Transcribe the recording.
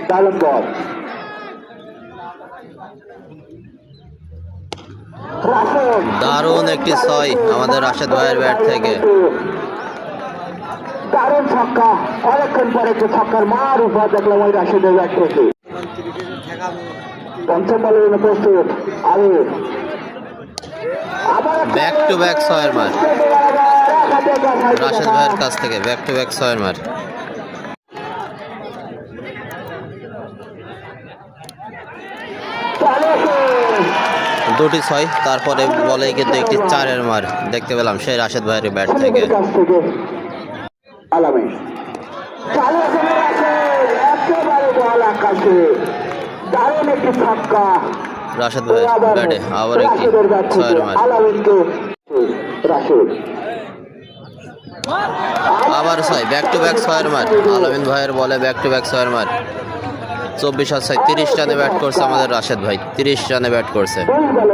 দারুণ বল। দারুণ একটি ছয় আমাদের রাশেদ ভাইয়ের ব্যাট থেকে। দারুণ ছক্কা, অনেকক্ষণ পরে একটু ছক্কার মার উপহার দেখলাম ওই রাশেদের ব্যাট থেকে। পঞ্চম বলের জন্য প্রস্তুত আরে ব্যাক টু ব্যাক ছয়ের মার রাশেদ ভাইয়ের কাছ থেকে, ব্যাক টু ব্যাক ছয়ের মার। দুটি ছয়, তারপরে বলে কিন্তু একটি চারের মার দেখতে পেলাম সেই রাশেদ ভাইয়ের ব্যাট থেকে। আলামিন একেবারে বল আকাশে, দারুণ একটি ছক্কা রাশেদ ভাই ব্যাটে আবার একটি ছয়ের মার। আলামিনকে রাশেদ আবার ছয়, ব্যাক টু ব্যাক ছয়ের মার আলামিন ভাইয়ের বলে, ব্যাক টু ব্যাক ছয়ের মার। 24 আর 6 30 রানে ব্যাট করছে আমাদের রাশেদ ভাই, 30 রানে ব্যাট করছে। 2 বলে